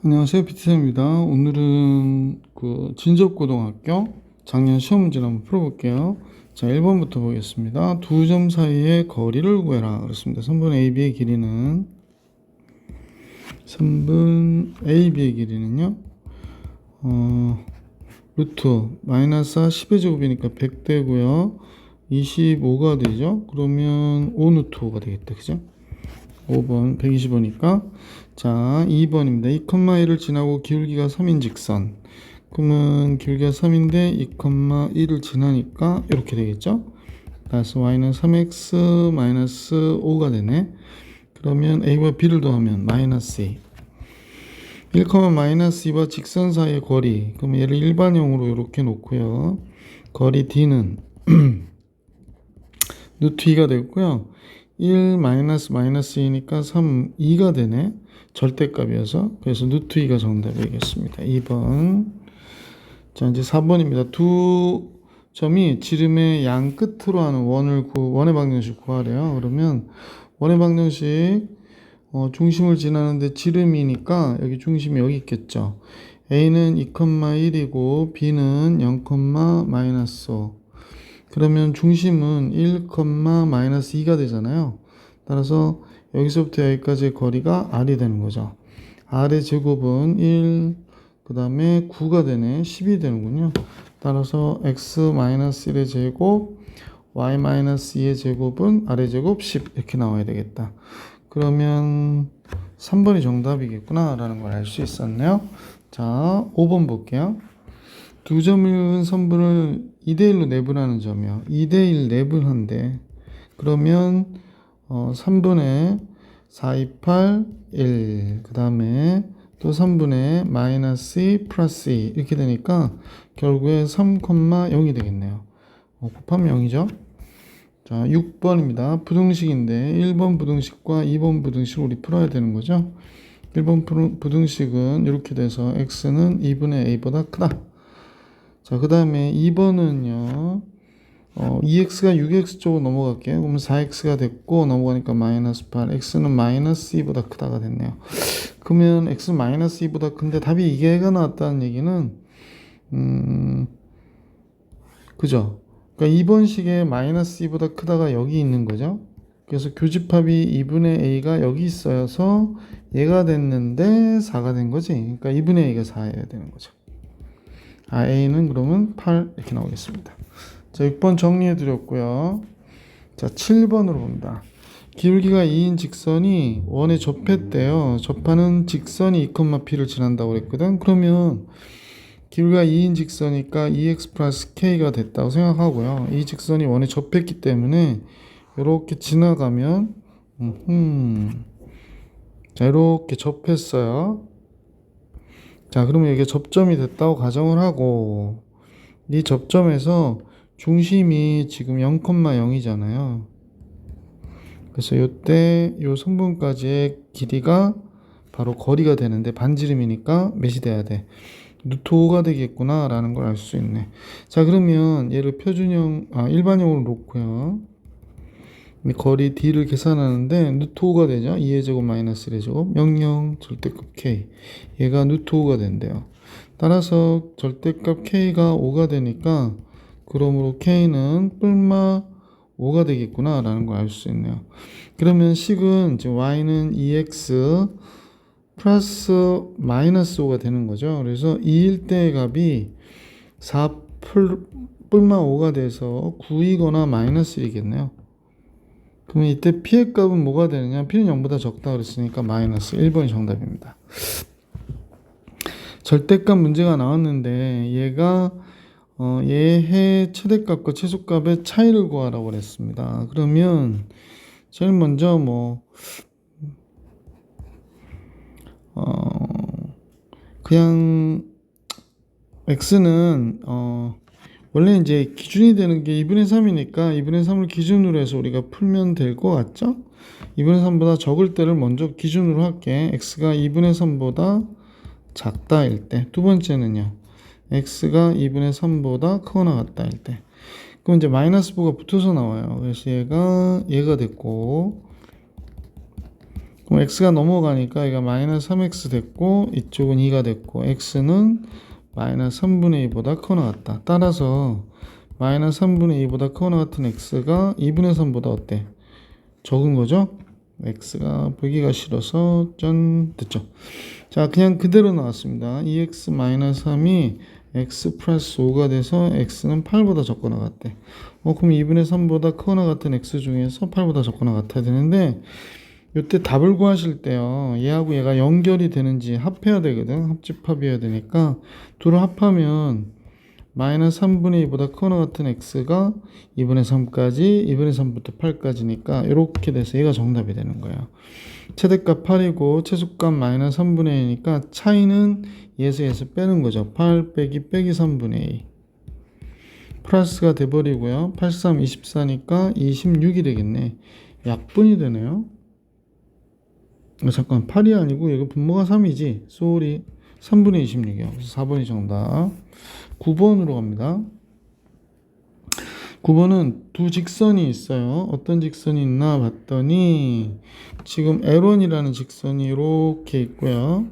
안녕하세요, 피트입니다. 오늘은 진접고등학교 작년 시험 문제를 한번 풀어볼게요. 자, 1번부터 보겠습니다. 두 점 사이의 거리를 구해라. 그렇습니다. 3번 AB의 길이는 3번 AB의 길이는요. 루트 마이너스 10의 제곱이니까 100 되고요. 25가 되죠. 그러면 5 루트 5가 되겠다. 그죠? 5번 125니까 자 2번입니다. 2,1을 지나고 기울기가 3인 직선, 그러면 기울기가 3인데 2,1을 지나니까 이렇게 되겠죠. 그래서 y는 3x 마이너스 5가 되네. 그러면 a와 b를 더하면 마이너스 2. 1, 마이너스 2와 직선 사이의 거리, 그러면 얘를 일반형으로 이렇게 놓고요. 거리 d는 루트 2가 되고요. 1 마이너스 2니까 3, 2가 되네. 절대값이어서. 그래서 루트 2가 정답이겠습니다. 2번. 자, 이제 4번입니다. 두 점이 지름의 양 끝으로 하는 원의 방정식 구하래요. 그러면 원의 방정식, 중심을 지나는데 지름이니까 여기 중심이 여기 있겠죠. A는 2,1이고 B는 0, 마이너스 5. 그러면 중심은 1, 마이너스 2가 되잖아요. 따라서 여기서부터 여기까지의 거리가 R이 되는 거죠. R의 제곱은 1, 그 다음에 9가 되네. 10이 되는군요. 따라서 x-1의 제곱, y-2의 제곱은 R의 제곱 10 이렇게 나와야 되겠다. 그러면 3번이 정답이겠구나 라는 걸 알 수 있었네요. 자, 5번 볼게요. 두 점을 그은 선분을 2대1로 내분하는 점이요. 2대1 내분한데, 그러면 3분의 4, 2, 8, 1, 그 다음에 또 3분의 마이너스 2 플러스 2 이렇게 되니까 결국에 3,0이 되겠네요. 곱하면 0이죠. 자, 6번입니다. 부등식인데 1번 부등식과 2번 부등식을 우리 풀어야 되는 거죠. 1번 부등식은 이렇게 돼서 x는 2분의 a보다 크다. 자, 그 다음에 2번은요, 2x가 6x 쪽으로 넘어갈게요. 그러면 4x가 됐고, 넘어가니까 마이너스 8, x는 마이너스 2보다 크다가 됐네요. 그러면 x 마이너스 2보다 큰데 답이 이게가 나왔다는 얘기는, 그죠? 그러니까 2번식에 마이너스 2보다 크다가 여기 있는 거죠. 그래서 교집합이 2분의 a가 여기 있어서 얘가 됐는데 4가 된 거지. 그러니까 2분의 a가 4여야 되는 거죠. a는 그러면 8 이렇게 나오겠습니다. 자, 6번 정리해 드렸고요. 자, 7번으로 봅니다. 기울기가 2인 직선이 원에 접했대요. 접하는 직선이 2,p를 지난다고 그랬거든. 그러면 기울기가 2인 직선이니까 2x 플러스 k가 됐다고 생각하고요. 이 직선이 원에 접했기 때문에 이렇게 지나가면 자, 이렇게 접했어요. 자, 그러면 이게 접점이 됐다고 가정을 하고, 이 접점에서 중심이 지금 0,0이잖아요. 그래서 이때 이 선분까지의 길이가 바로 거리가 되는데 반지름이니까 몇이 돼야 돼? 루트 5가 되겠구나 라는 걸 알 수 있네. 자, 그러면 얘를 일반형으로 놓고요. 거리 d를 계산하는데 루트 5가 되죠. 2의 제곱 마이너스 1의 제곱 0, 절대값 k, 얘가 루트 5가 된대요. 따라서 절대값 k가 5가 되니까 그러므로 k는 뿔마 5가 되겠구나 라는 걸 알 수 있네요. 그러면 식은 지금 y는 2x 플러스 마이너스 5가 되는 거죠. 그래서 2일 때의 값이 4 뿔마 5가 돼서 9이거나 마이너스 1이겠네요. 그러면 이때 p의 값은 뭐가 되느냐? p는 0보다 적다 그랬으니까 마이너스 1번이 정답입니다. 절대값 문제가 나왔는데 얘가 얘의 최대값과 최소값의 차이를 구하라고 그랬습니다. 그러면 제일 먼저 그냥 x는 원래 이제 기준이 되는 게 2분의 3이니까 2분의 3을 기준으로 해서 우리가 풀면 될 것 같죠? 2분의 3보다 적을 때를 먼저 기준으로 할게. x가 2분의 3보다 작다일 때. 두 번째는요, x가 2분의 3보다 크거나 같다일 때. 그럼 이제 마이너스 9가 붙어서 나와요. 그래서 얘가 됐고, 그럼 x가 넘어가니까 이거 마이너스 3x 됐고 이쪽은 2가 됐고 x는 마이너스 3분의 2보다 크거나 같다. 따라서 마이너스 3분의 2보다 크거나 같은 x가 2분의 3보다 어때? 적은 거죠? x가 보기가 싫어서 짠 됐죠. 자, 그냥 그대로 나왔습니다. 2x 마이너스 3이 x 플러스 5가 돼서 x는 8보다 적거나 같대. 그럼 2분의 3보다 크거나 같은 x 중에서 8보다 적거나 같아야 되는데 이때 답을 구하실 때요, 얘하고 얘가 연결이 되는지 합해야 되거든. 합집합이어야 되니까 둘을 합하면 마이너스 3분의 2보다 크거나 같은 x가 2분의 3까지 2분의 3부터 8까지니까 이렇게 돼서 얘가 정답이 되는 거예요. 최대값 8이고 최소값 마이너스 3분의 2니까 차이는 얘에서 빼는 거죠. 8 빼기 3분의 2 플러스가 돼버리고요. 83 24니까 26이 되겠네. 약분이 되네요. 잠깐 8이 아니고 여기 분모가 3이지. 쏘리 3분의 26이요. 그래서 4번이 정답. 9번으로 갑니다. 9번은 두 직선이 있어요. 어떤 직선이 있나 봤더니 지금 L1이라는 직선이 이렇게 있고요.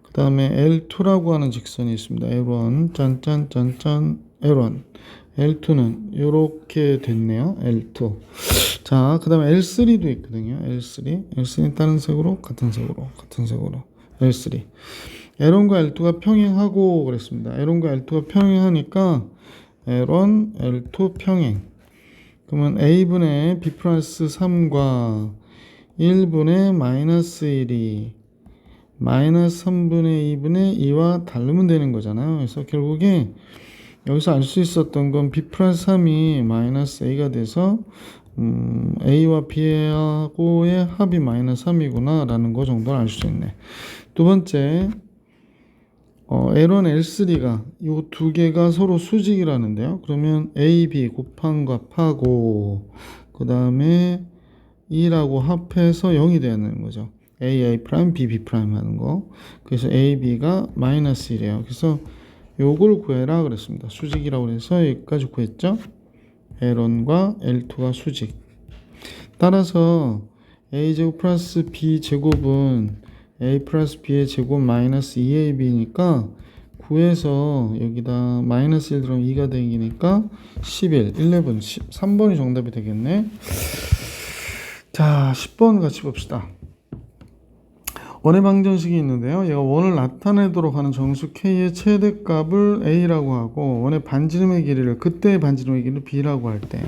그 다음에 L2라고 하는 직선이 있습니다. L1 짠짠짠짠 L1 L2는 이렇게 됐네요. L2. 자, 그 다음에 L3도 있거든요. L3 다른 색으로 같은 색으로 L3 L1과 L2가 평행하고 그랬습니다. L1과 L2가 평행하니까 L1, L2 평행. 그러면 A분의 B 플러스 3과 1분의 마이너스 1이 마이너스 3분의 2분의 2와 다르면 되는 거잖아요. 그래서 결국에 여기서 알 수 있었던 건 B 플러스 3이 마이너스 A가 돼서 A와 B하고의 합이 마이너스 3이구나 라는 거 정도는 알 수 있네. 두 번째, L1, L3가 이 두 개가 서로 수직이라는데요. 그러면 A, B 곱한 값하고 그 다음에 2라고 합해서 0이 되는 거죠. A 프라임, B 프라임 하는 거. 그래서 A, B가 마이너스 1이에요. 그래서 요걸 구해라 그랬습니다. 수직이라고 해서 여기까지 구했죠. L1과 L2가 수직. 따라서 A제곱 플러스 B제곱은 A 플러스 B의 제곱 마이너스 2AB니까 9에서 여기다 마이너스 1 들어가면 2가 되니까 11, 3번이 정답이 되겠네. 자, 10번 같이 봅시다. 원의 방정식이 있는데요. 얘가 원을 나타내도록 하는 정수 K의 최대값을 A라고 하고 원의 반지름의 길이를 그때의 반지름의 길이를 B라고 할 때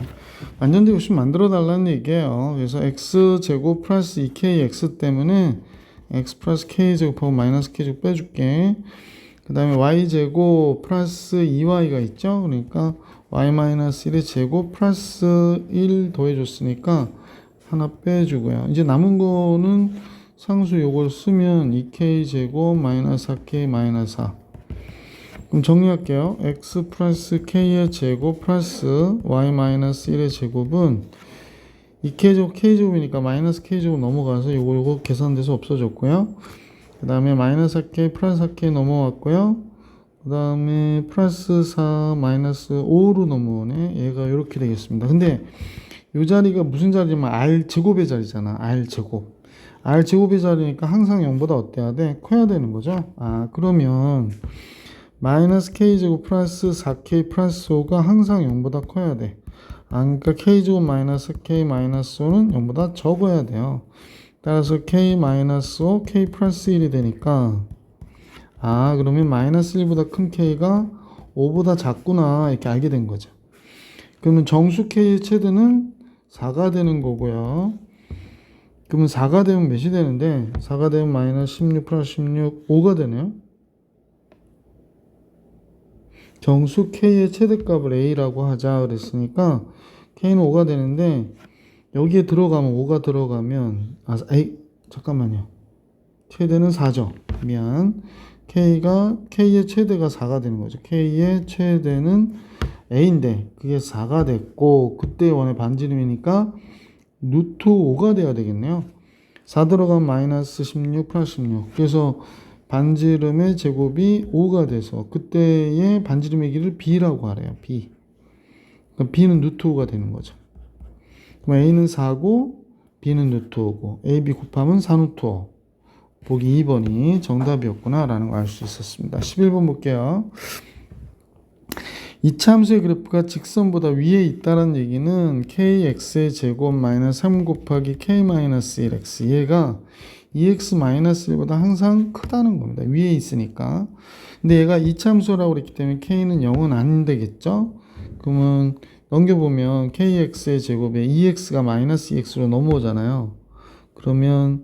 완전제 없이 만들어 달라는 얘기예요. 그래서 X제곱 플러스 2KX 때문에 X 플러스 K제곱하고 마이너스 K제곱 빼줄게. 그 다음에 Y제곱 플러스 2Y가 있죠. 그러니까 Y 마이너스 1의 제곱 플러스 1 더해줬으니까 하나 빼주고요. 이제 남은 거는 상수 요걸 쓰면 2K제곱 마이너스 4K 마이너스 4. 그럼 정리할게요. X 플러스 K의 제곱 플러스 Y 마이너스 1의 제곱은 2K제곱 K제곱이니까 마이너스 K제곱 넘어가서 요거 계산돼서 없어졌고요. 그 다음에 마이너스 4K 플러스 4K 넘어왔고요. 그 다음에 플러스 4 마이너스 5로 넘어오네. 얘가 이렇게 되겠습니다. 근데 이 자리가 무슨 자리냐면 R제곱의 자리잖아. R제곱의 자리니까 항상 0보다 어때야 돼? 커야 되는 거죠. 그러면 마이너스 K제곱 플러스 4K 플러스 5가 항상 0보다 커야 돼. 그러니까 K제곱 마이너스 K 마이너스 5는 0보다 적어야 돼요. 따라서 K 마이너스 5, K 플러스 1이 되니까 그러면 마이너스 1보다 큰 K가 5보다 작구나 이렇게 알게 된 거죠. 그러면 정수 K의 최대는 4가 되는 거고요. 그러면 4가 되면 몇이 되는데 4가 되면 마이너스 16 플러스 16 5가 되네요. 정수 K의 최대값을 A라고 하자 그랬으니까 K는 5가 되는데 여기에 들어가면 5가 들어가면 잠깐만요. 최대는 4죠. K의 최대가 4가 되는 거죠. K의 최대는 A인데 그게 4가 됐고 그때 원의 반지름이니까 루트 5가 돼야 되겠네요. 4 들어가면 마이너스 16 플러스 16. 그래서 반지름의 제곱이 5가 돼서 그때의 반지름의 길이를 B라고 하래요. 그러니까 B는 루트 5가 되는 거죠. 그럼 A는 4고 B는 루트 5고 AB 곱하면 4루트 5. 보기 2번이 정답이었구나 라는 걸 알 수 있었습니다. 11번 볼게요. 이차 함수의 그래프가 직선보다 위에 있다는 얘기는 kx의 제곱 마이너스 3 곱하기 k-1x 얘가 2x-1보다 항상 크다는 겁니다. 위에 있으니까. 근데 얘가 이차 함수라고 그랬기 때문에 k는 0은 안 되겠죠? 그러면 넘겨보면 kx의 제곱에 2x가 마이너스 2x로 넘어오잖아요. 그러면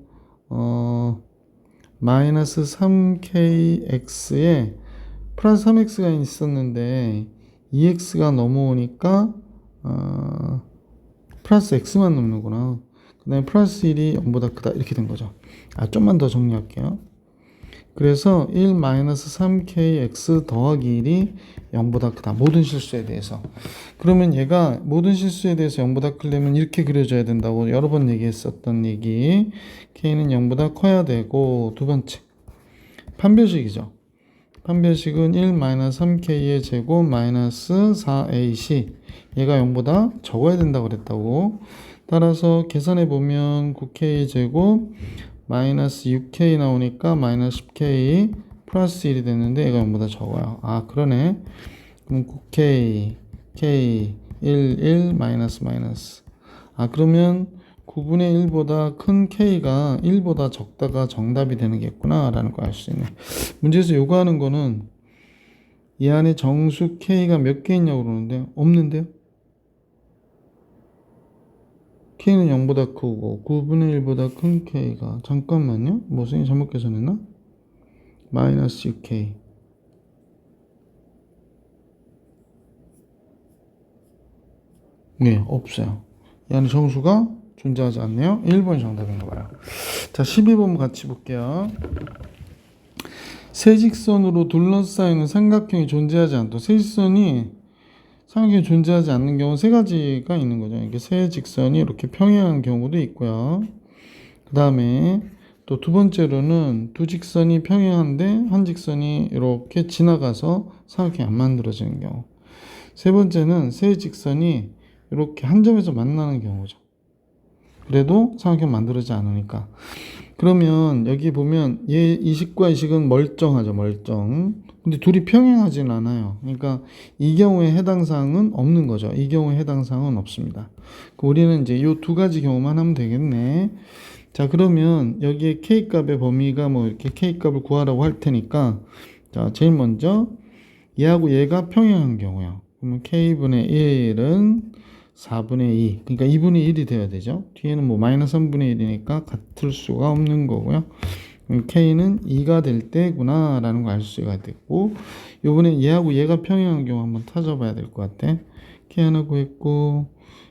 마이너스 3kx에 플러스 3x가 있었는데 2x가 넘어오니까 플러스 x만 넘는구나. 그 다음에 플러스 1이 0보다 크다 이렇게 된 거죠. 좀만 더 정리할게요. 그래서 1-3kx 더하기 1이 0보다 크다. 모든 실수에 대해서. 그러면 얘가 모든 실수에 대해서 0보다 크려면 이렇게 그려줘야 된다고 여러 번 얘기했었던 얘기. k는 0보다 커야 되고, 두 번째 판별식이죠. 판별식은 1-3k의 제곱 마이너스 4ac 얘가 0보다 적어야 된다고 그랬다고. 따라서 계산해 보면 9k 제곱 마이너스 6k 나오니까 마이너스 10k 플러스 1이 됐는데 얘가 0보다 적어요. 그러네. 그럼 9k k 1 마이너스 마이너스. 그러면 9분의 1보다 큰 k가 1보다 적다가 정답이 되는 겠구나 라는 걸 알 수 있네. 문제에서 요구하는 거는 이 안에 정수 k가 몇 개 있냐고 그러는데 없는데요. k는 0보다 크고 9분의 1보다 큰 k가, 잠깐만요, 선생님 잘못 계산했나? 마이너스 6k. 네, 없어요. 이 안에 정수가 존재하지 않네요. 1번이 정답인가 봐요. 자, 12번 같이 볼게요. 세직선으로 둘러싸이는 삼각형이 존재하지 않도. 세직선이 삼각형이 존재하지 않는 경우 세 가지가 있는 거죠. 이렇게 세 직선이 이렇게 평행한 경우도 있고요. 그 다음에 또 두 번째로는 두 직선이 평행한데 한 직선이 이렇게 지나가서 삼각형이 안 만들어지는 경우. 세 번째는 세 직선이 이렇게 한 점에서 만나는 경우죠. 그래도 삼각형 만들어지지 않으니까. 그러면 여기 보면 얘 이식과 이식은 멀쩡하죠. 멀쩡. 근데 둘이 평행하진 않아요. 그러니까 이 경우에 해당 사항은 없는 거죠. 이 경우에 해당 사항은 없습니다. 우리는 이제 이 두 가지 경우만 하면 되겠네. 자, 그러면 여기에 k 값의 범위가 이렇게 k 값을 구하라고 할 테니까, 자, 제일 먼저 얘하고 얘가 평행한 경우요. 그러면 k분의 1은 4분의 2, 그러니까 2분의 1이 되어야 되죠. 뒤에는 마이너스 3분의 1이니까 같을 수가 없는 거고요. k는 2가 될 때구나 라는 걸 알 수가 됐고, 요번에 얘하고 얘가 평행한 경우 한번 찾아봐야 될 것 같아. k 하나 구했고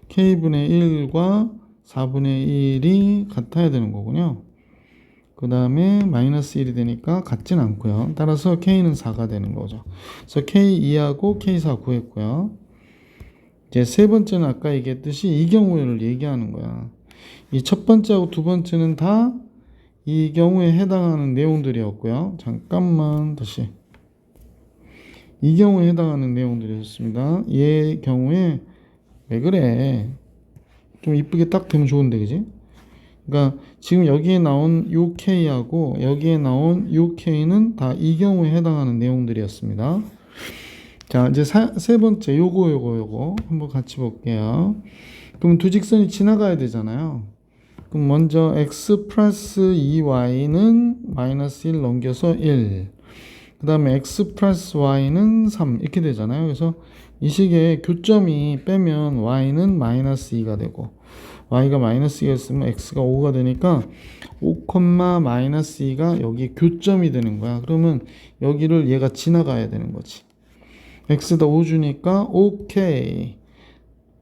k분의 1과 4분의 1이 같아야 되는 거군요. 그 다음에 마이너스 1이 되니까 같진 않고요. 따라서 k는 4가 되는 거죠. 그래서 k2하고 k4 구했고요. 이제 세 번째는 아까 얘기했듯이 이 경우를 얘기하는 거야. 이 첫 번째하고 두 번째는 다 이 경우에 해당하는 내용들이었고요. 잠깐만 다시. 이 경우에 해당하는 내용들이었습니다. 얘 경우에 왜 그래? 좀 이쁘게 딱 되면 좋은데, 그지? 그러니까 지금 여기에 나온 요 k하고 여기에 나온 요 k는 다 이 경우에 해당하는 내용들이었습니다. 자, 이제 세 번째 요거 한번 같이 볼게요. 그럼 두 직선이 지나가야 되잖아요. 그럼 먼저 x 플러스 2y는 마이너스 1 넘겨서 1. 그 다음에 x 플러스 y는 3 이렇게 되잖아요. 그래서 이 식의 교점이 빼면 y는 마이너스 2가 되고 y가 마이너스 2였으면 x가 5가 되니까 5, 마이너스 2가 여기 교점이 되는 거야. 그러면 여기를 얘가 지나가야 되는 거지. x에다 5 주니까 오케이.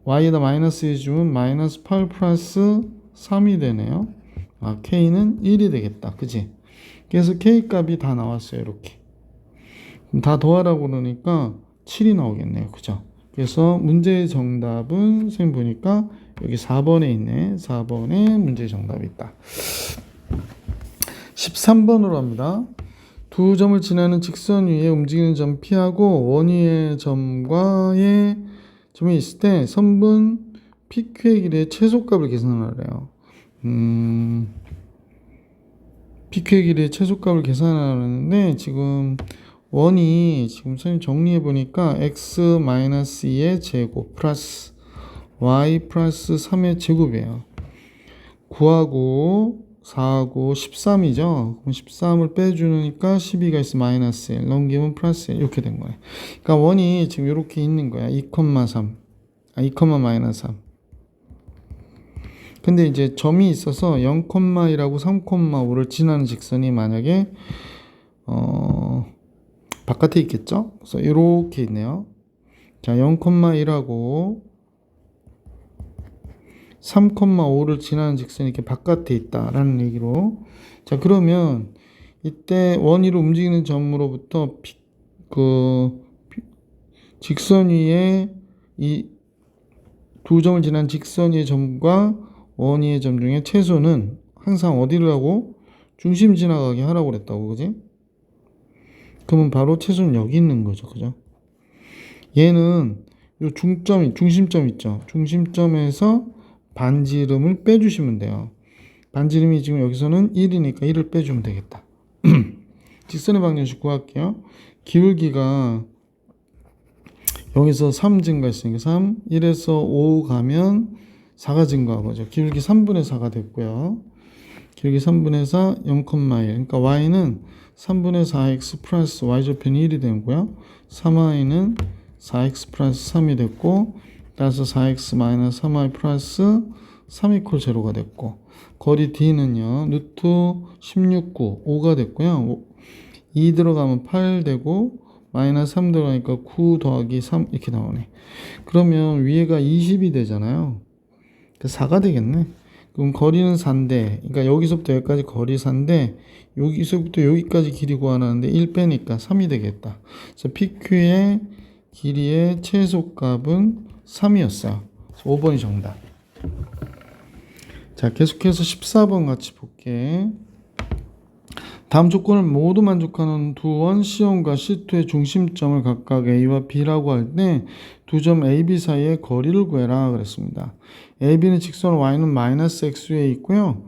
y에다 마이너스 2 주면 마이너스 8 플러스 3이 되네요. k는 1이 되겠다. 그지? 그래서 k 값이 다 나왔어요. 이렇게. 다 더하라고 그러니까 7이 나오겠네요. 그죠? 그래서 문제의 정답은 선생님 보니까 여기 4번에 있네. 4번에 문제의 정답이 있다. 13번으로 합니다. 두 점을 지나는 직선 위에 움직이는 점 P하고 원 위의 점과의 점이 있을 때 선분 PQ의 길이의 최소값을 계산하래요. PQ의 길이의 최소값을 계산하는데 지금 원이 지금 선생님 정리해 보니까 x-2의 제곱 플러스 y 플러스 3의 제곱이에요. 9하고 4하고 13이죠. 그럼 13을 빼주니까 12가 있어 마이너스 1 넘기면 플러스 1 이렇게 된 거예요. 그러니까 원이 지금 이렇게 있는 거야. 2,3 2, 마이너스 3. 근데 이제 점이 있어서 0,1하고 3,5를 지나는 직선이 만약에 바깥에 있겠죠? 그래서 이렇게 있네요. 자, 0,1하고 3,5를 지나는 직선이 이렇게 바깥에 있다라는 얘기로. 자, 그러면 이때 원위로 움직이는 점으로부터 직선 위에 이 두 점을 지난 직선 위의 점과 원위의 점 중에 최소는 항상 어디를 하고 중심 지나가게 하라고 그랬다고, 그지? 그러면 바로 최소는 여기 있는 거죠, 그죠? 얘는 요 중심점 있죠? 중심점에서 반지름을 빼주시면 돼요. 반지름이 지금 여기서는 1이니까 1을 빼주면 되겠다. 직선의 방정식 구할게요. 기울기가 여기서 3 증가했으니까 3, 1에서 5 가면 4가 증가한 거죠. 기울기 3분의 4가 됐고요. 기울기 3분의 4, 0,1. 그러니까 y는 3분의 4x 플러스 y좌편이 1이 되고요. 3y는 4x 플러스 3이 됐고, 따라서 4x 마이너스 3y 플러스 3 이퀄 0가 됐고, 거리 d는요, 루트 16, 9, 5가 됐고요. 2 들어가면 8 되고, 마이너스 3 들어가니까 9 더하기 3 이렇게 나오네. 그러면 위에가 20이 되잖아요. 4가 되겠네. 그럼 거리는 4인데, 그러니까 여기서부터 여기까지 거리 4인데, 여기서부터 여기까지 길이 구하는데 1 빼니까 3이 되겠다. 그래서 PQ의 길이의 최소값은 3이었어요. 5번이 정답. 자, 계속해서 14번 같이 볼게. 다음 조건을 모두 만족하는 두 원 C1과 C2의 중심점을 각각 A와 B라고 할 때 두 점 A, B 사이의 거리를 구해라 그랬습니다. A, B는 직선 Y는 마이너스 X 위에 있고요.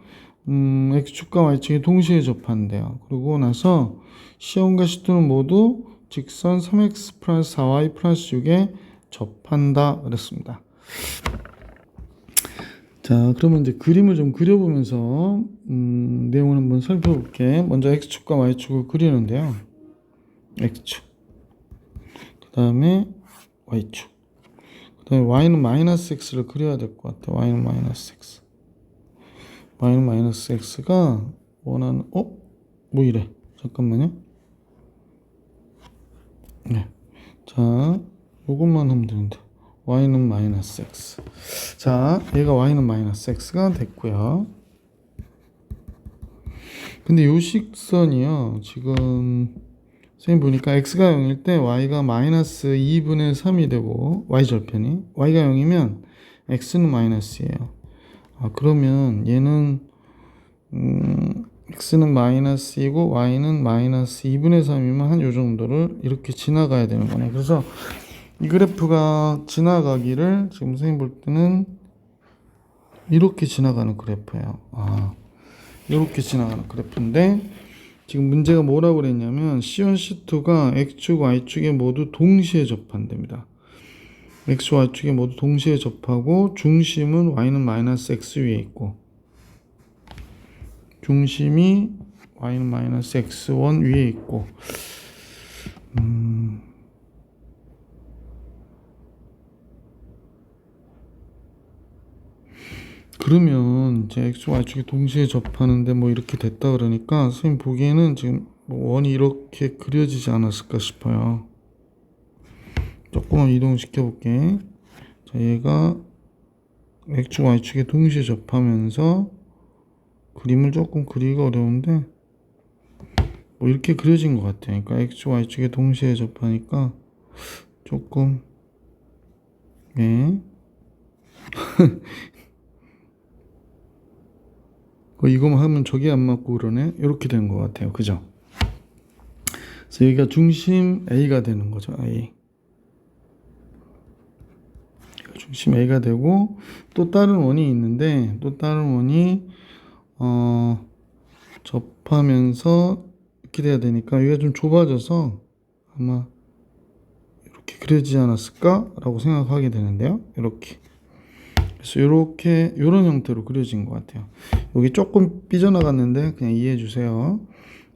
X축과 Y축이 동시에 접한대요. 그러고 나서 C1과 C2는 모두 직선 3X 플러스 4Y 플러스 6에 접한다 그랬습니다. 자, 그러면 이제 그림을 좀 그려보면서 내용을 한번 살펴볼게. 먼저 X축과 Y축을 그리는데요. X축, 그 다음에 Y축, 그 다음에 Y는 마이너스 X를 그려야 될 것 같아. Y는 마이너스 X. Y는 마이너스 X가 원하는 뭐 이래. 잠깐만요. 네. 자, 요것만 하면 되는데. y는 마이너스 x. 자, 얘가 y는 마이너스 x가 됐고요. 근데 요 식선이요, 지금 선생님 보니까 x가 0일 때 y가 마이너스 2분의 3이 되고, y절편이 y가 0이면 x는 마이너스예요. 그러면 얘는 x는 마이너스이고 y는 마이너스 2분의 3이면 한 요 정도를 이렇게 지나가야 되는 거네. 그래서 이 그래프가 지나가기를 지금 선생님 볼 때는 이렇게 지나가는 그래프예요. 이렇게 지나가는 그래프인데 지금 문제가 뭐라고 그랬냐면 C1, C2가 X축, Y축에 모두 동시에 접한답니다. X, Y축에 모두 동시에 접하고 중심은 Y는 마이너스 X 위에 있고 중심이 Y는 마이너스 X1 위에 있고 그러면 이제 X, Y축이 동시에 접하는데 뭐 이렇게 됐다 그러니까 선생님 보기에는 지금 원이 이렇게 그려지지 않았을까 싶어요. 조금만 이동시켜 볼게. 자, 얘가 X축, Y축에 동시에 접하면서 그림을 조금 그리기가 어려운데 뭐 이렇게 그려진 것 같아요. 그러니까 X축, Y축에 동시에 접하니까 조금 이거만 하면 저게 안 맞고 그러네. 이렇게 된 것 같아요. 그죠? 그래서 여기가 중심 A가 되는 거죠. A. 중심 A가 되고 또 다른 원이 있는데 또 다른 원이 접하면서 이렇게 돼야 되니까 여기가 좀 좁아져서 아마 이렇게 그려지지 않았을까라고 생각하게 되는데요. 이렇게. 그래서 이렇게 이런 형태로 그려진 것 같아요. 여기 조금 삐져나갔는데 그냥 이해해 주세요.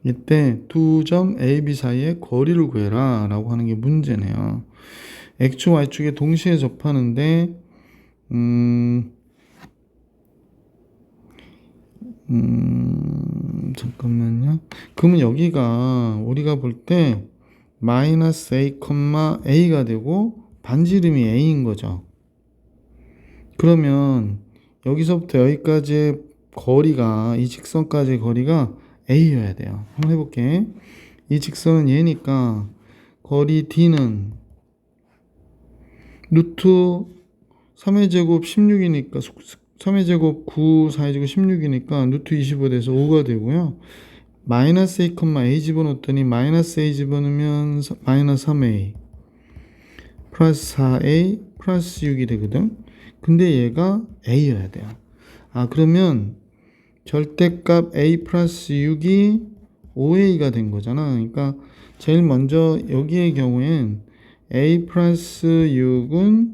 이때 두 점 A, B 사이의 거리를 구해라 라고 하는 게 문제네요. X축, Y축에 동시에 접하는데 잠깐만요. 그러면 여기가 우리가 볼 때 마이너스 A, A가 되고 반지름이 A인 거죠. 그러면 여기서부터 여기까지의 거리가 이 직선까지의 거리가 A여야 돼요. 한번 해볼게. 이 직선은 얘니까 거리 D는 루트 3의 제곱 16이니까 3의 제곱 9, 4의 제곱 16이니까 루트 25 돼서 5가 되고요. 마이너스 A, A 집어넣었더니 마이너스 A 집어넣으면 마이너스 3A 플러스 4A 플러스 6이 되거든. 근데 얘가 A여야 돼요. 그러면 절대값 A 플러스 6이 5A가 된 거잖아. 그러니까 제일 먼저 여기의 경우엔 A 플러스 6은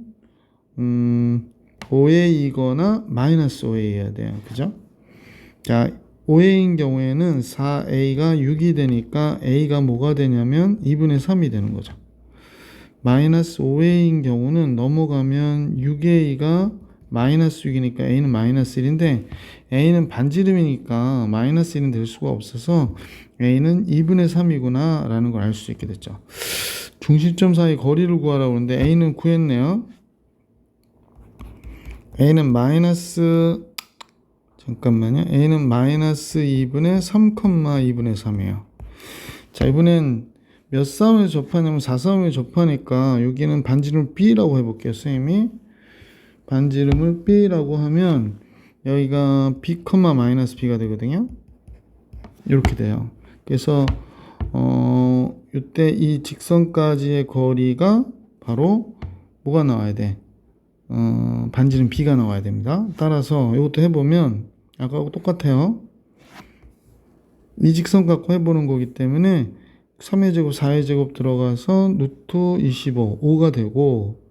5A이거나 마이너스 5A여야 돼요. 그죠? 자, 5A인 경우에는 4A가 6이 되니까 A가 뭐가 되냐면 2분의 3이 되는 거죠. 마이너스 5A인 경우는 넘어가면 6A가 마이너스 6이니까 A는 마이너스 1인데 A는 반지름이니까 마이너스 1은 될 수가 없어서 A는 2분의 3이구나 라는 걸 알 수 있게 됐죠. 중심점 사이 거리를 구하라고 하는데 A는 구했네요. A는 마이너스 잠깐만요. A는 마이너스 2분의 3, 2분의 3이에요. 자, 이번엔 몇 싸움에 접하냐면 4싸움에 접하니까 여기는 반지름 B라고 해볼게요. 선생님이 반지름을 B라고 하면 여기가 B, 마이너스 B가 되거든요. 이렇게 돼요. 그래서 이때 이 직선까지의 거리가 바로 뭐가 나와야 돼? 반지름 B가 나와야 됩니다. 따라서 이것도 해보면 아까하고 똑같아요. 이 직선 갖고 해보는 거기 때문에 3의 제곱, 4의 제곱 들어가서 루트 25, 5가 되고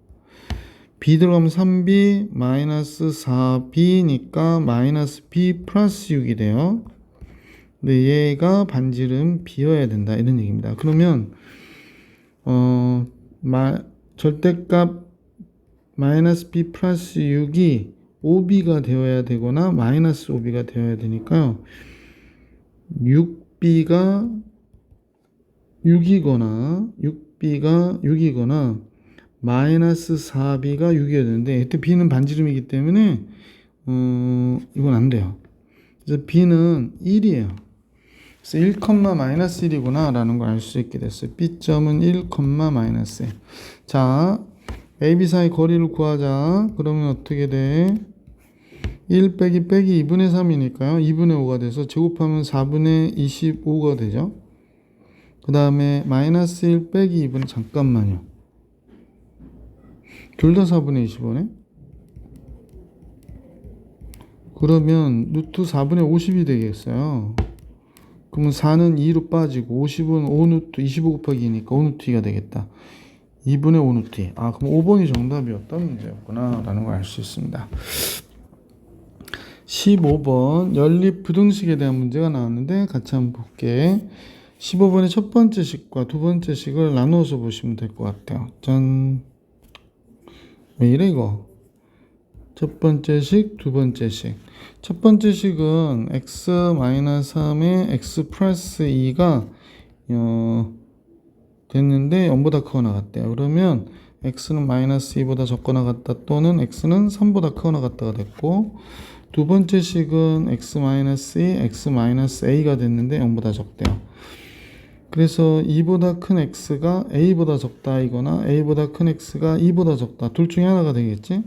B 들어가면 3B 마이너스 4B니까 마이너스 B 플러스 6이 돼요. 근데 얘가 반지름 B여야 된다 이런 얘기입니다. 그러면 절대값 마이너스 B 플러스 6이 5B가 되어야 되거나 마이너스 5B가 되어야 되니까요. 6B가 6이거나 마이너스 4B가 6이어야 되는데 이때 B는 반지름이기 때문에 이건 안 돼요. 그래서 B는 1이에요. 그래서 1, 마이너스 1이구나 라는 걸 알 수 있게 됐어요. B점은 1, 마이너스 1. 자, A, B 사이 거리를 구하자. 그러면 어떻게 돼? 1 빼기 2분의 3이니까요. 2분의 5가 돼서 제곱하면 4분의 25가 되죠. 그 다음에 마이너스 1 빼기 2분의 잠깐만요. 둘 다 4분의 25네. 그러면 루트 4분의 50이 되겠어요. 그러면 4는 2로 빠지고 50은 5루트 25 곱하기 2니까 5루트 2가 되겠다. 2분의 5루트 2. 그럼 5번이 정답이었던 문제였구나 라는 걸 알 수 있습니다. 15번 연립 부등식에 대한 문제가 나왔는데 같이 한번 볼게. 15번의 첫 번째 식과 두 번째 식을 나누어서 보시면 될 것 같아요. 짠. 왜 이래 이거? 첫 번째 식, 두 번째 식. 첫 번째 식은 x-3에 x 플러스 2가 됐는데 0보다 크거나 같대요. 그러면 x는 마이너스 2보다 적거나 같다 또는 x는 3보다 크거나 같다가 됐고, 두 번째 식은 x-2, x-a가 됐는데 0보다 적대요. 그래서 2보다 큰 x가 a보다 적다이거나 a보다 큰 x가 2보다 적다, 둘 중에 하나가 되겠지.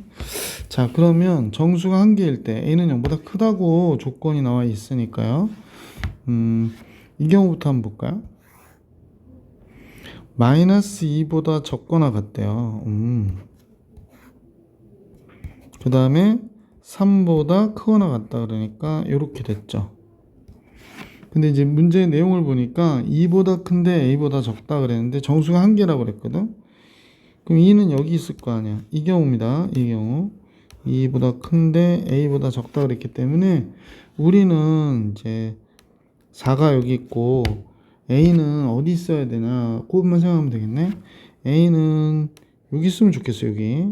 자, 그러면 정수가 한 개일 때 a는 0보다 크다고 조건이 나와 있으니까요. 이 경우부터 한번 볼까요? 마이너스 2보다 적거나 같대요. 그 다음에 3보다 크거나 같다 그러니까 이렇게 됐죠. 근데 이제 문제의 내용을 보니까 2보다 큰데 a보다 적다 그랬는데 정수가 한 개라고 그랬거든. 그럼 2는 여기 있을 거 아니야. 이 경우입니다. 이 경우 2보다 큰데 a보다 적다 그랬기 때문에 우리는 이제 4가 여기 있고 a는 어디 있어야 되나 그것만 생각하면 되겠네. a는 여기 있으면 좋겠어. 여기.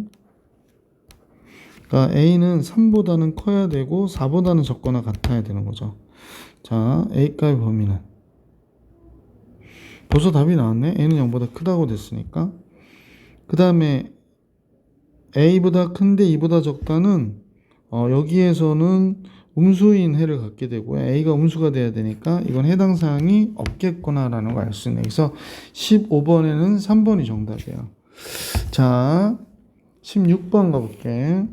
그러니까 a는 3보다는 커야 되고 4보다는 적거나 같아야 되는 거죠. 자, a값의 범위는 벌써 답이 나왔네. a는 0보다 크다고 됐으니까. 그 다음에 a보다 큰데 2보다 적다는 여기에서는 음수인 해를 갖게 되고요. a가 음수가 돼야 되니까 이건 해당 사항이 없겠구나라는 걸 알 수 있네. 그래서 15번에는 3번이 정답이에요. 자, 16번 가볼게.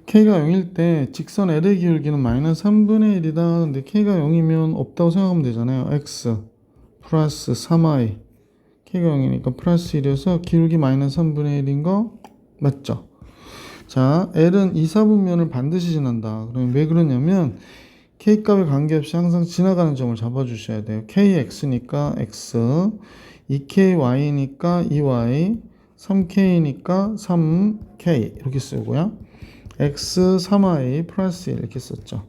k가 0일 때 직선 L의 기울기는 마이너스 3분의 1이다. 근데 k가 0이면 없다고 생각하면 되잖아요. x 플러스 3i k가 0이니까 플러스 1이어서 기울기 마이너스 3분의 1인 거 맞죠? 자, L은 2, 4분면을 반드시 지난다. 그러면 왜 그러냐면 k값에 관계없이 항상 지나가는 점을 잡아주셔야 돼요. kx니까 x, 2ky니까 2y, 3k니까 3k 이렇게 쓰고요. x, 3i 플러스 1 이렇게 썼죠.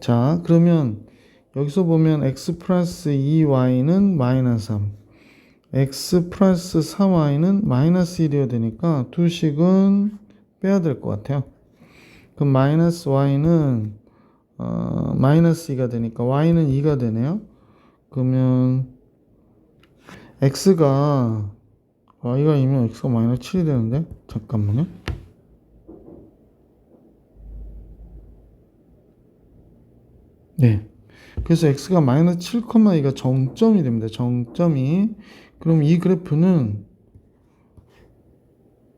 자, 그러면 여기서 보면 x 플러스 2y는 마이너스 3, x 플러스 3y는 마이너스 1이어야 되니까 두 식은 빼야 될 것 같아요. 그럼 마이너스 y는 마이너스 2가 되니까 y는 2가 되네요. 그러면 x가 y가 2면 x가 마이너스 7이 되는데 잠깐만요. 네. 그래서 x가 마이너스 7,2가 정점이 됩니다. 정점이. 그럼 이 그래프는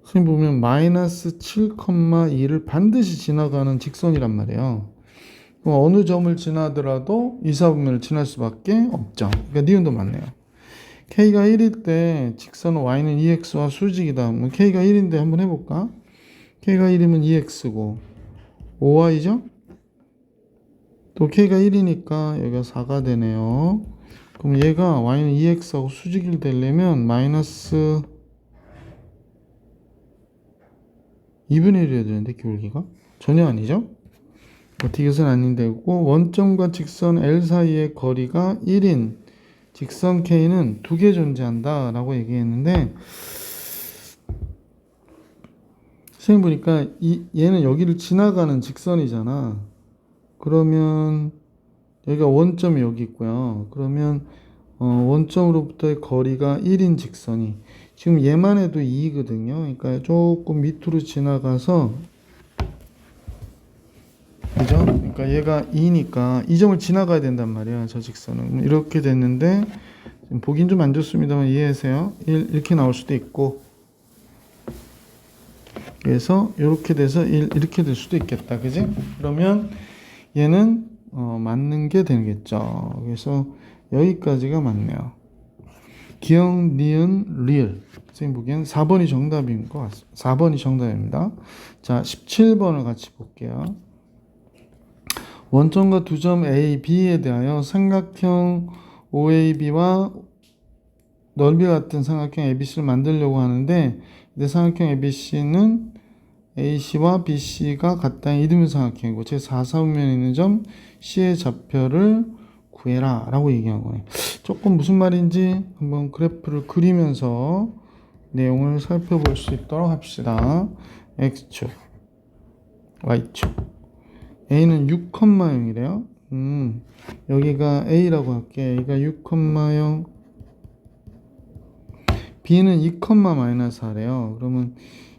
선생님 보면 마이너스 7,2를 반드시 지나가는 직선이란 말이에요. 그럼 어느 점을 지나더라도 2, 4분면을 지날 수밖에 없죠. 그러니까 니은도 맞네요. k가 1일 때 직선 y는 2x와 수직이다. 그럼 k가 1인데 한번 해볼까? k가 1이면 2x고 5y죠? 또 k가 1이니까 여기가 4가 되네요. 그럼 얘가 y는 2x하고 수직이 되려면 마이너스 2분의 1이어야 되는데 기울기가? 전혀 아니죠? 디귿은 아닌데고 원점과 직선 L 사이의 거리가 1인 직선 K는 두 개 존재한다 라고 얘기했는데 선생님 보니까 얘는 여기를 지나가는 직선이잖아. 그러면 여기가 원점이 여기 있고요. 그러면 원점으로부터의 거리가 1인 직선이 지금 얘만 해도 2거든요. 그러니까 조금 밑으로 지나가서 그죠? 그러니까 얘가 2니까 이 점을 지나가야 된단 말이야. 저 직선은 이렇게 됐는데 보긴 좀 안 좋습니다만 이해하세요. 이렇게 나올 수도 있고 그래서 이렇게 돼서 이렇게 될 수도 있겠다. 그지? 그러면 얘는 맞는 게 되겠죠. 그래서 여기까지가 맞네요. 기억, 니은, 리을. 선생님 보기엔 4번이 정답인 것 같습니다. 4번이 정답입니다. 자, 17번을 같이 볼게요. 원점과 두 점 A, B에 대하여 삼각형 OAB와 넓이 같은 삼각형 ABC를 만들려고 하는데 이 삼각형 ABC는 AC와 BC가 같다는 이등변 삼각형이고 제 4사분면에 있는 점 C의 좌표를 구해라 라고 얘기한 거예요. 조금 무슨 말인지 한번 그래프를 그리면서 내용을 살펴볼 수 있도록 합시다. X축, Y축. A는 6,0이래요. 여기가 A라고 할게. A가 6,0. B는 2,-4래요. 그러면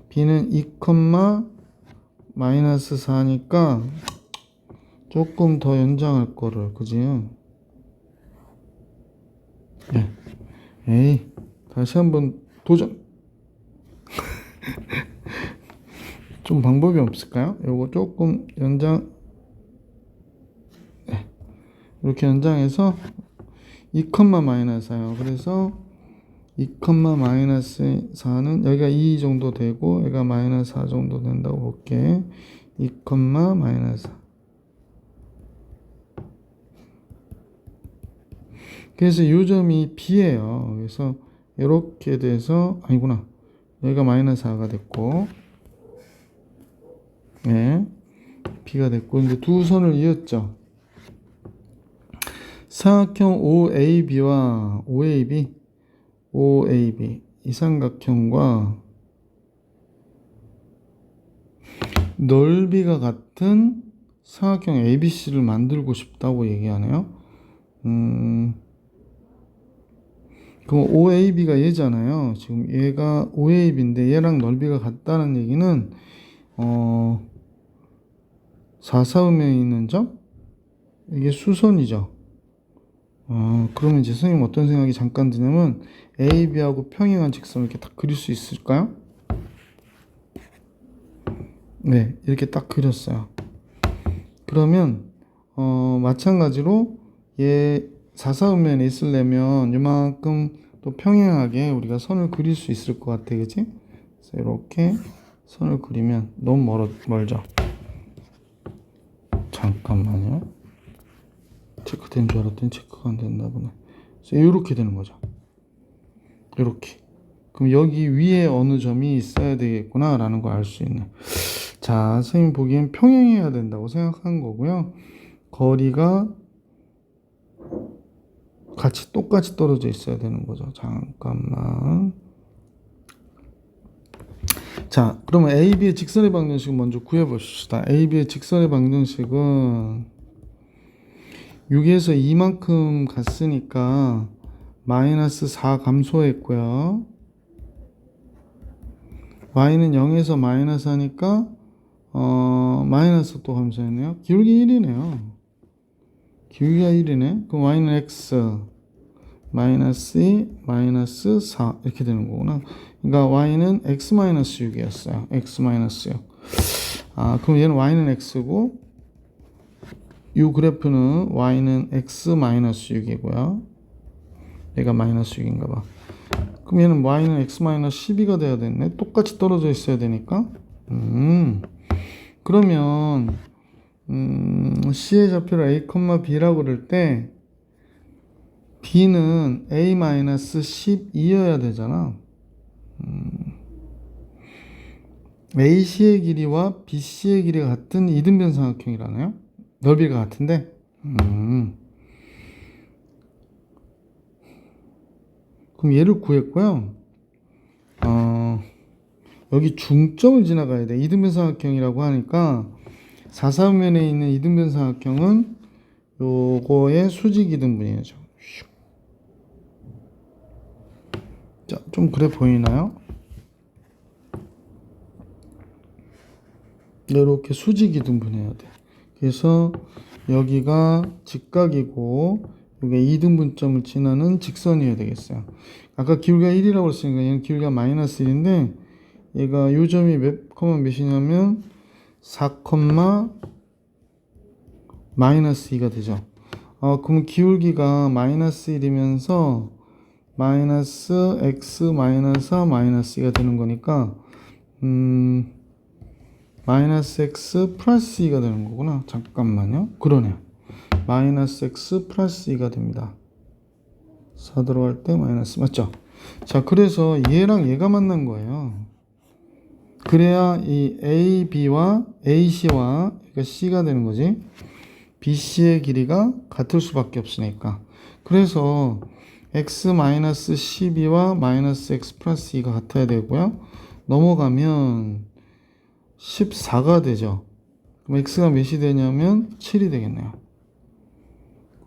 B는 2,-4니까 조금 더 연장할 거를, 그지? 네. 에이, 다시 한번 도전. 좀 방법이 없을까요? 요거 조금 연장, 네. 이렇게 연장해서 2,-4요. 그래서 2, 마이너스 4는 여기가 2 정도 되고 여기가 마이너스 4 정도 된다고 볼게. 2, 마이너스 4. 그래서 이 점이 B예요. 그래서 이렇게 돼서 아니구나. 여기가 마이너스 4가 됐고 네, B가 됐고 이제 두 선을 이었죠. 사각형 OAB와 OAB 이 삼각형과 넓이가 같은 사각형 ABC를 만들고 싶다고 얘기하네요. 그럼 OAB가 얘잖아요. 지금 얘가 OAB인데 얘랑 넓이가 같다는 얘기는 4사음면에 있는 점? 이게 수선이죠. 그러면 이제 선생님 어떤 생각이 잠깐 드냐면 AB하고 평행한 직선을 이렇게 딱 그릴 수 있을까요? 네, 이렇게 딱 그렸어요. 그러면 마찬가지로 얘 4사음면에 있으려면 이만큼 또 평행하게 우리가 선을 그릴 수 있을 것 같아, 그치? 그래서 이렇게 선을 그리면 너무 멀죠? 잠깐만요. 체크된 줄 알았더니 체크가 안 됐나 보네. 그래서 이렇게 되는 거죠. 이렇게. 그럼 여기 위에 어느 점이 있어야 되겠구나 라는 걸 알 수 있는. 자, 선생님 보기엔 평행해야 된다고 생각한 거고요. 거리가 똑같이 떨어져 있어야 되는 거죠. 잠깐만. 자, 그러면 AB의 직선의 방정식을 먼저 구해봅시다. AB의 직선의 방정식은 6에서 2만큼 갔으니까 마이너스 4 감소했고요. y는 0에서 마이너스 하니까 마이너스 또 감소했네요. 기울기 1이네요. 기울기가 1이네. 그럼 y는 x 마이너스 2 마이너스 4 이렇게 되는 거구나. 그러니까 y는 x 마이너스 6이었어요. x 마이너스 6. 그럼 얘는 y는 x고 이 그래프는 y는 x 마이너스 6이고요. 얘가 마이너스 6인가 봐. 그럼 얘는 y는 x 마이너스 12가 돼야 되네. 똑같이 떨어져 있어야 되니까. 그러면 C의 좌표를 A, B라고 그럴 때 B는 A-12여야 되잖아. AC의 길이와 BC의 길이가 같은 이등변 삼각형이라네요. 넓이가 같은데. 그럼 얘를 구했고요. 여기 중점을 지나가야 돼. 이등변 삼각형이라고 하니까 4사면에 있는 이등변 삼각형은 요거의 수직 이등분이에요. 자, 좀 그래 보이나요? 이렇게 수직 이등분해야 돼. 그래서 여기가 직각이고 이게 이등분점을 지나는 직선이어야 되겠어요. 아까 기울기가 1이라고 했으니까 얘는 기울기가 마이너스 1인데 얘가 요 점이 몇이냐면 4, 마이너스 2가 되죠. 그럼 기울기가 마이너스 1이면서 마이너스 x 마이너스 4 마이너스 2가 되는 거니까 마이너스 x 플러스 2가 되는 거구나. 잠깐만요. 그러네요. 마이너스 x 플러스 2가 됩니다. 4 들어갈 때 마이너스 맞죠? 자, 그래서 얘랑 얘가 만난 거예요. 그래야 이 AB와 AC와 그러니까 C가 되는 거지. BC의 길이가 같을 수밖에 없으니까. 그래서 x-12와 마이너스 x 플러스 2가 같아야 되고요. 넘어가면 14가 되죠. 그럼 x가 몇이 되냐면 7이 되겠네요.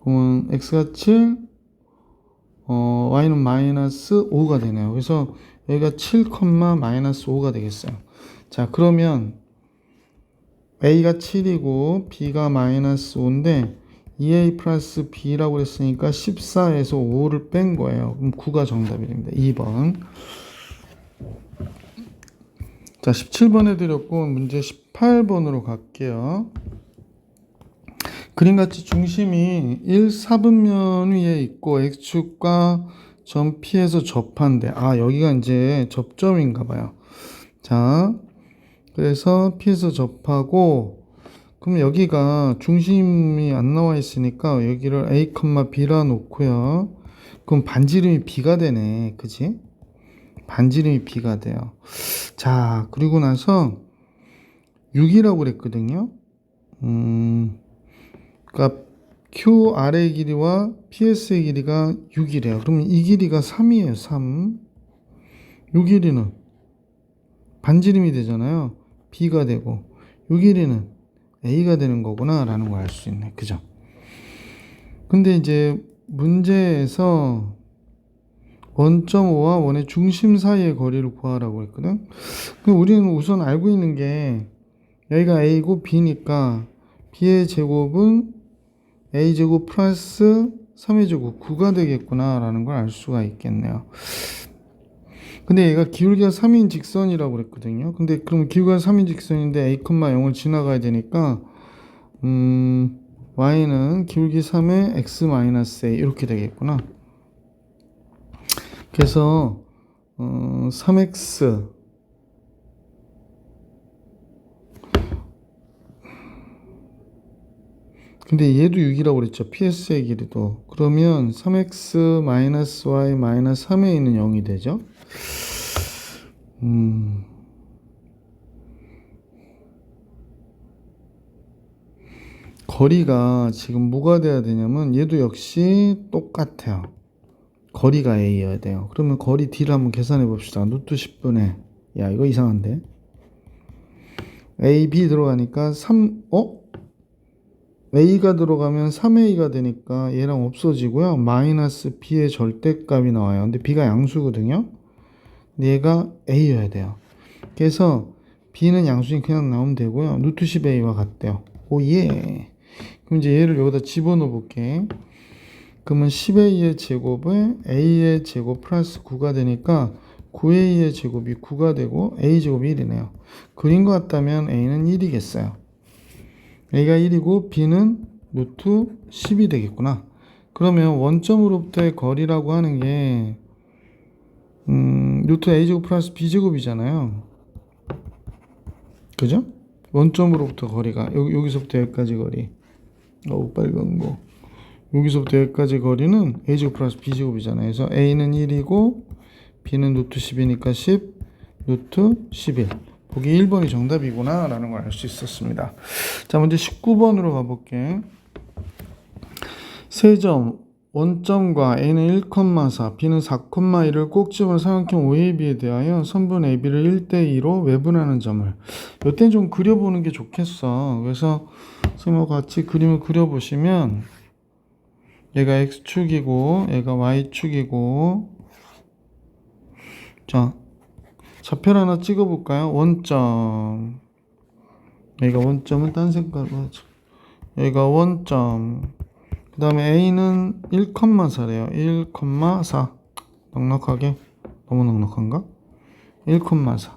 그러면 x가 7, y는 마이너스 5가 되네요. 그래서 여기가 7, 마이너스 5가 되겠어요. 자, 그러면 a가 7이고 b가 마이너스 5인데 2a 플러스 b라고 했으니까 14에서 5를 뺀 거예요. 그럼 9가 정답이 됩니다. 2번. 자, 17번 해드렸고 문제 18번으로 갈게요. 그림같이 중심이 1, 4분면 위에 있고 x축과 점 P에서 접한대. 아, 여기가 이제 접점인가 봐요. 자, 그래서 P에서 접하고, 그럼 여기가 중심이 안 나와 있으니까 여기를 A, B라 놓고요. 그럼 반지름이 B가 되네. 그지? 반지름이 B가 돼요. 자, 그리고 나서 6이라고 그랬거든요. 그러니까 QR의 길이와 PS의 길이가 6이래요. 그러면 이 길이가 3이에요. 3. 이 길이는 반지름이 되잖아요. B가 되고 이 길이는 A가 되는 거구나 라는 걸 알 수 있네. 그죠? 근데 이제 문제에서 원점 O와 원의 중심 사이의 거리를 구하라고 했거든. 그럼 우리는 우선 알고 있는 게 여기가 A고 B니까 B의 제곱은 A제곱 플러스 3의 제곱 9가 되겠구나 라는 걸 알 수가 있겠네요. 근데 얘가 기울기가 3인 직선이라고 그랬거든요. 근데 그럼 기울기가 3인 직선인데 A, 0을 지나가야 되니까 y는 기울기 3의 x-a 이렇게 되겠구나. 그래서 3x 근데 얘도 6이라고 그랬죠. PS의 길이도. 그러면 3x-y-3에 있는 0이 되죠. 거리가 지금 뭐가 돼야 되냐면 얘도 역시 똑같아요. 거리가 A여야 돼요. 그러면 거리 D를 한번 계산해 봅시다. 루트 10분의 야 이거 이상한데 A, B 들어가니까 3 A가 들어가면 3A가 되니까 얘랑 없어지고요. 마이너스 B의 절대값이 나와요. 근데 B가 양수거든요. 근데 얘가 A여야 돼요. 그래서 B는 양수니 그냥 나오면 되고요. 루트 10A와 같대요. 오예. 그럼 이제 얘를 여기다 집어넣어 볼게. 그러면 10A의 제곱에 A의 제곱 플러스 9가 되니까 9A의 제곱이 9가 되고 A제곱이 1이네요. 그린 것 같다면 A는 1이겠어요. A가 1이고 B는 루트 10이 되겠구나. 그러면 원점으로부터의 거리라고 하는 게 루트 A제곱 플러스 B제곱이잖아요. 그죠? 원점으로부터 거리가 여기서부터 여기까지 거리 빨간 거 여기서부터 여기까지 거리는 A제곱 플러스 B제곱이잖아요. 그래서 A는 1이고 B는 루트 10이니까 10 루트 11 보기 1번이 정답이구나 라는 걸 알 수 있었습니다. 자, 먼저 19번으로 가볼게. 세 점 원점과 A는 1,4 B는 4,1을 꼭 집은 삼각형 OAB에 대하여 선분 AB를 1대2로 외분하는 점을 이때는 좀 그려보는 게 좋겠어. 그래서 선생님과 같이 그림을 그려보시면 얘가 X축이고 얘가 Y축이고 자 좌표를 하나 찍어볼까요? 원점 여기가 원점은 딴 색깔로 하죠. 여기가 원점 그 다음에 A는 1,4래요. 1,4 넉넉하게 너무 넉넉한가? 1,4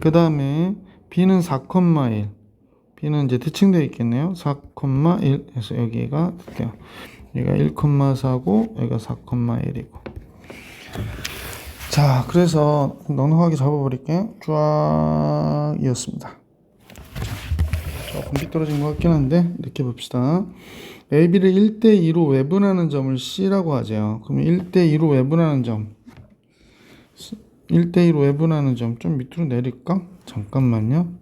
그 다음에 B는 4,1 B는 이제 대칭되어 있겠네요. 4,1 해서 여기가 될게요. 여기가 1,4고 여기가 4,1이고 자 그래서 넉넉하게 잡아버릴게요. 쫙 이었습니다. 조금 삐뚤어진 것 같긴 한데 이렇게 봅시다. AB를 1대2로 외분하는 점을 C라고 하죠. 그럼 1대2로 외분하는 점 1대2로 외분하는 점 좀 밑으로 내릴까? 잠깐만요.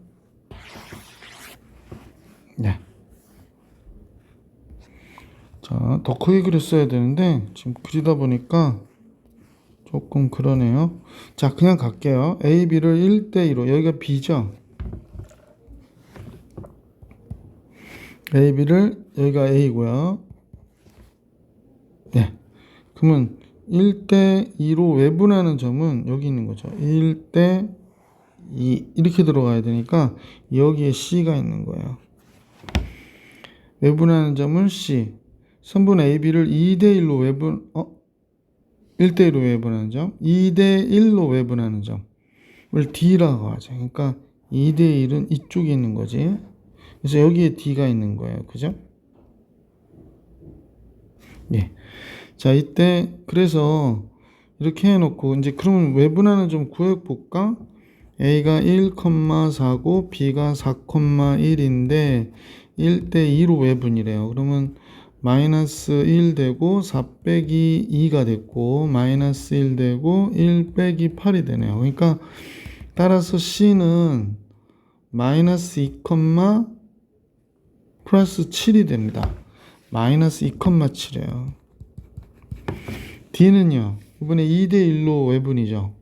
네. 자, 더 크게 그렸어야 되는데 지금 그리다 보니까 조금 그러네요. 자, 그냥 갈게요. AB를 1대2로 여기가 B죠? AB를 여기가 A고요. 네. 그러면 1대2로 외분하는 점은 여기 있는 거죠. 1대2 이렇게 들어가야 되니까 여기에 C가 있는 거예요. 외분하는 점을 C. 선분 AB를 2대1로 외분 1대1로 외분하는 점, 2대1로 외분하는 점을 D라고 하죠. 그러니까 2대1은 이쪽에 있는 거지. 그래서 여기에 D가 있는 거예요. 그죠? 예. 자, 이때 그래서 이렇게 해놓고 이제 그러면 외분하는 좀 구해볼까? A가 1,4고 B가 4,1인데 1대 2로 외분이래요. 그러면 마이너스 1 되고 4 빼기 2가 됐고 마이너스 1 되고 1 빼기 8이 되네요. 그러니까 따라서 C는 마이너스 2, 플러스 7이 됩니다. 마이너스 2,7이에요. D는요. 이번에 2대 1로 외분이죠.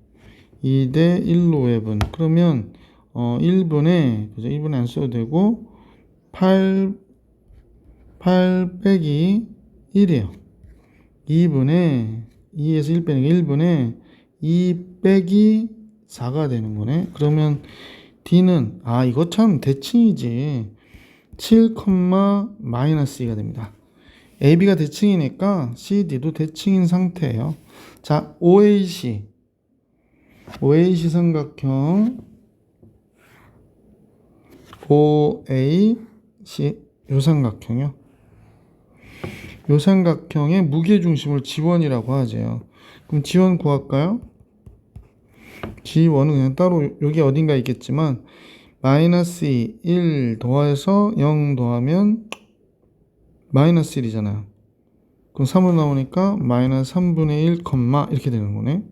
2대 1로 외분. 그러면 1분에 그죠? 1분에 안 써도 되고 8 빼기 1이에요. 2분에 2에서 1 빼니까 1분에 2 빼기 4가 되는 거네. 그러면 D는 이거 참 대칭이지. 7, 마이너스 2가 됩니다. AB가 대칭이니까 CD도 대칭인 상태예요. 자, OAC 삼각형 OAC 요 삼각형이요. 요 삼각형의 무게중심을 지원이라고 하죠. 그럼 지원 구할까요? 지원은 그냥 따로 여기 어딘가 있겠지만 마이너스 2, 1 더해서 0 더하면 마이너스 1이잖아요. 그럼 3으로 나오니까 마이너스 3분의 1, 이렇게 되는 거네.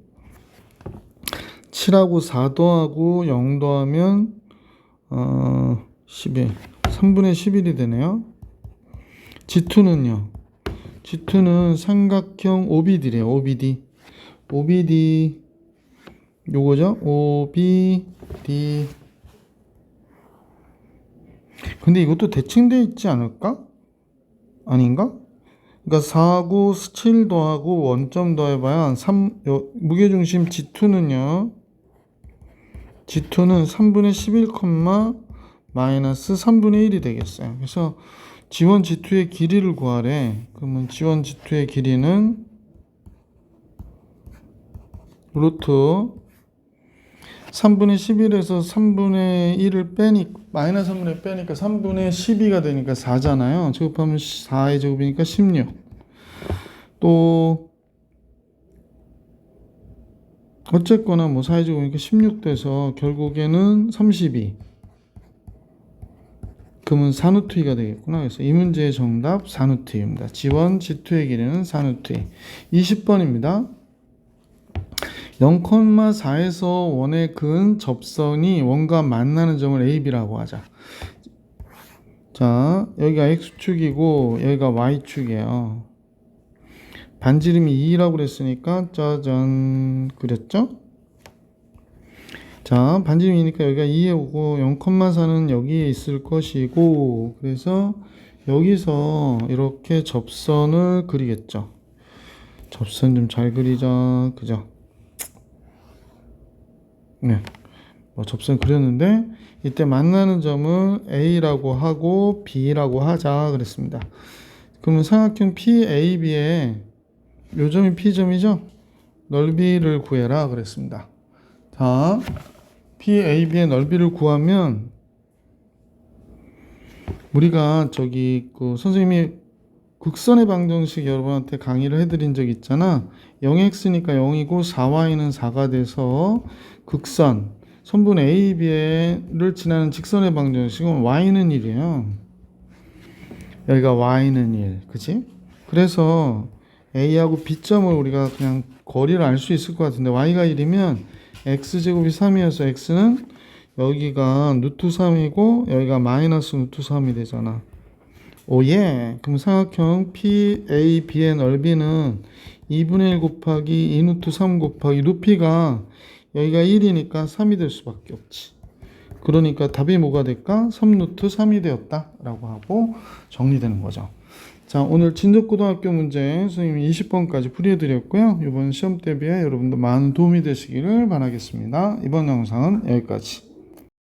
7하고 4 더하고 0 더하면 11, 3분의 11이 되네요. G2는요. G2는 삼각형 OBD래요. OBD 요거죠. OBD. 근데 이것도 대칭되어 있지 않을까? 아닌가? 그러니까 4하고 7 더하고 원점 더해봐야 무게중심 G2는요. G2는 3분의 11, 마이너스 3분의 1이 되겠어요. 그래서 G1, G2의 길이를 구하래. 그러면 G1, G2의 길이는 루트 3분의 11에서 3분의 1을 빼니까 마이너스 3분의 1 빼니까 3분의 12가 되니까 4잖아요. 제곱하면 4의 제곱이니까 16. 또 어쨌거나 뭐 4의 제곱이니까 16 돼서 결국에는 32. 그러면 4루트 2가 되겠구나. 그래서 이 문제의 정답 4루트 2입니다. G1, G2의 길이는 4루트 2. 20번입니다. 0,4에서 원에 그은 접선이 원과 만나는 점을 AB라고 하자. 자, 여기가 X축이고 여기가 Y축이에요. 반지름이 2라고 그랬으니까 짜잔 그렸죠? 자, 반지름이니까 여기가 2에 오고 0,4는 여기에 있을 것이고 그래서 여기서 이렇게 접선을 그리겠죠. 접선 좀 잘 그리자. 그죠? 네. 접선 그렸는데 이때 만나는 점을 A라고 하고 B라고 하자 그랬습니다. 그러면 삼각형 PAB의 요점이 P점이죠? 넓이를 구해라 그랬습니다. 자, PAB의 넓이를 구하면 우리가 선생님이 극선의 방정식 여러분한테 강의를 해드린 적 있잖아. 0x니까 0이고 4y는 4가 돼서 극선 선분 AB를 지나는 직선의 방정식은 y는 1이에요. 여기가 y는 1, 그치? 그래서 A하고 B점을 우리가 그냥 거리를 알 수 있을 것 같은데 y가 1이면 x제곱이 3이어서 x는 여기가 루트 3이고 여기가 마이너스 루트 3이 되잖아. 오예. 그럼 삼각형 PAB의 넓이는 2분의 1 곱하기 2 루트 3 곱하기 루피가 여기가 1이니까 3이 될 수밖에 없지. 그러니까 답이 뭐가 될까? 3 루트 3이 되었다 라고 하고 정리되는 거죠. 자, 오늘 진적고등학교 문제 선생님이 20번까지 풀이해드렸고요. 이번 시험 대비에 여러분들 많은 도움이 되시기를 바라겠습니다. 이번 영상은 여기까지.